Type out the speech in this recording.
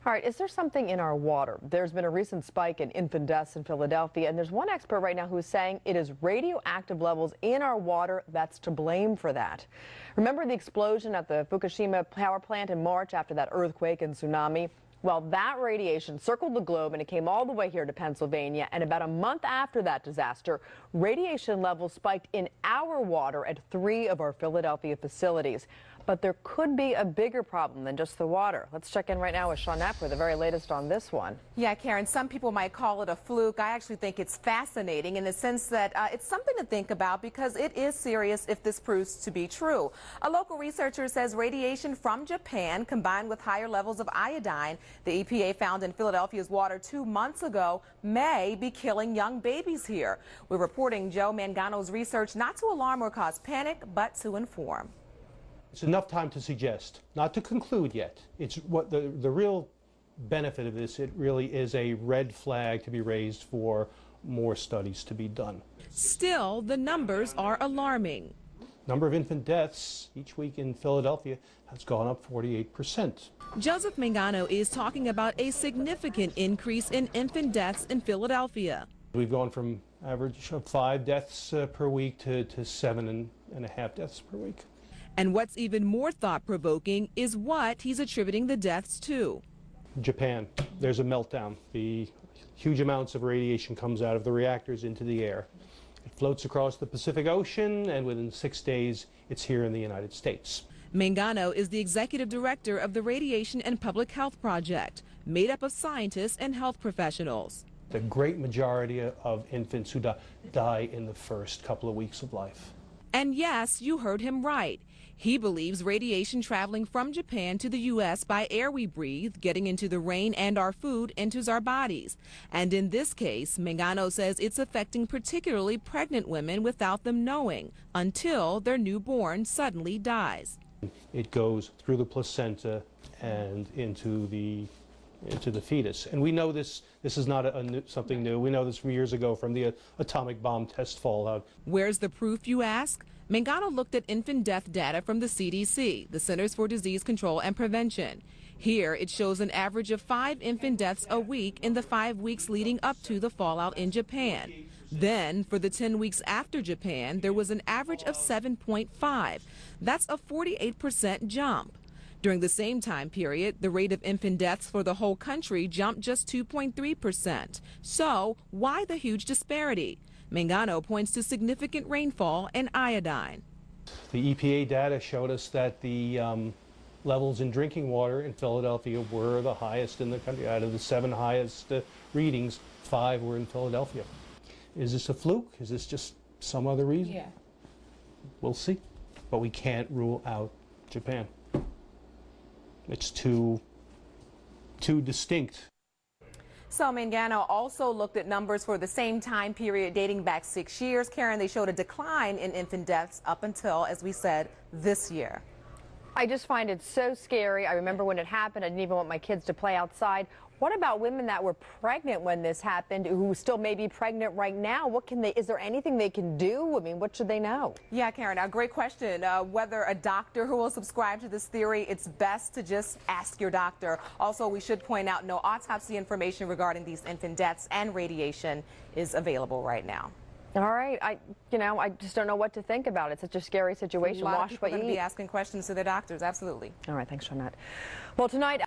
All right, is there something in our water? There's been a recent spike in infant deaths in Philadelphia, and there's one expert right now who's saying it is radioactive levels in our water that's to blame for that. Remember the explosion at the Fukushima power plant in March after that earthquake and tsunami? Well, that radiation circled the globe and it came all the way here to Pennsylvania. And about a month after that disaster, radiation levels spiked in our water at 3 of our Philadelphia facilities. But there could be a bigger problem than just the water. Let's check in right now with Shawnette for the very latest on this one. Yeah, Karen, some people might call it a fluke. I actually think it's fascinating in the sense that it's something to think about because it is serious if this proves to be true. A local researcher says radiation from Japan combined with higher levels of iodine the EPA found in Philadelphia's water 2 months ago may be killing young babies here. We're reporting Joe Mangano's research not to alarm or cause panic, but to inform. It's enough time to suggest, not to conclude yet. It's what the real benefit of this, it really is a red flag to be raised for more studies to be done. Still, the numbers are alarming. Number of infant deaths each week in Philadelphia has gone up 48%. Joseph Mangano is talking about a significant increase in infant deaths in Philadelphia. We've gone from average of 5 deaths per week to 7.5 deaths per week. And what's even more thought-provoking is what he's attributing the deaths to. Japan, there's a meltdown. The huge amounts of radiation comes out of the reactors into the air. It floats across the Pacific Ocean, and within 6 days, it's here in the United States. Mangano is the executive director of the Radiation and Public Health Project, made up of scientists and health professionals. The great majority of infants who die in the first couple of weeks of life. And yes, you heard him right. He believes radiation traveling from Japan to the U.S. by air we breathe, getting into the rain and our food, enters our bodies. And in this case, Mangano says it's affecting particularly pregnant women without them knowing, until their newborn suddenly dies. It goes through the placenta and into the fetus. And we know this is not something new. We know this from years ago from the atomic bomb test fallout. Where's the proof, you ask? Mangano looked at infant death data from the CDC, the Centers for Disease Control and Prevention. Here, it shows an average of 5 infant deaths a week in the 5 weeks leading up to the fallout in Japan. Then, for the 10 weeks after Japan, there was an average of 7.5. That's a 48% jump. During the same time period, the rate of infant deaths for the whole country jumped just 2.3%. So, why the huge disparity? Mangano points to significant rainfall and iodine. The EPA data showed us that the levels in drinking water in Philadelphia were the highest in the country. Out of the 7 highest readings, 5 were in Philadelphia. Is this a fluke? Is this just some other reason? Yeah. We'll see. But we can't rule out Japan. It's too distinct. So Mangano also looked at numbers for the same time period dating back 6 years. Karen, they showed a decline in infant deaths up until, as we said, this year. I just find it so scary. I remember when it happened, I didn't even want my kids to play outside. What about women that were pregnant when this happened, who still may be pregnant right now? Is there anything they can do? I mean, what should they know? Yeah, Karen, a great question. Whether a doctor who will subscribe to this theory, it's best to just ask your doctor. Also, we should point out no autopsy information regarding these infant deaths and radiation is available right now. All right. I just don't know what to think about it. It's such a scary situation. A lot Wash of people what are going you to eat. be asking questions to their doctors. Absolutely. All right. Thanks, Shawnette. Well, tonight.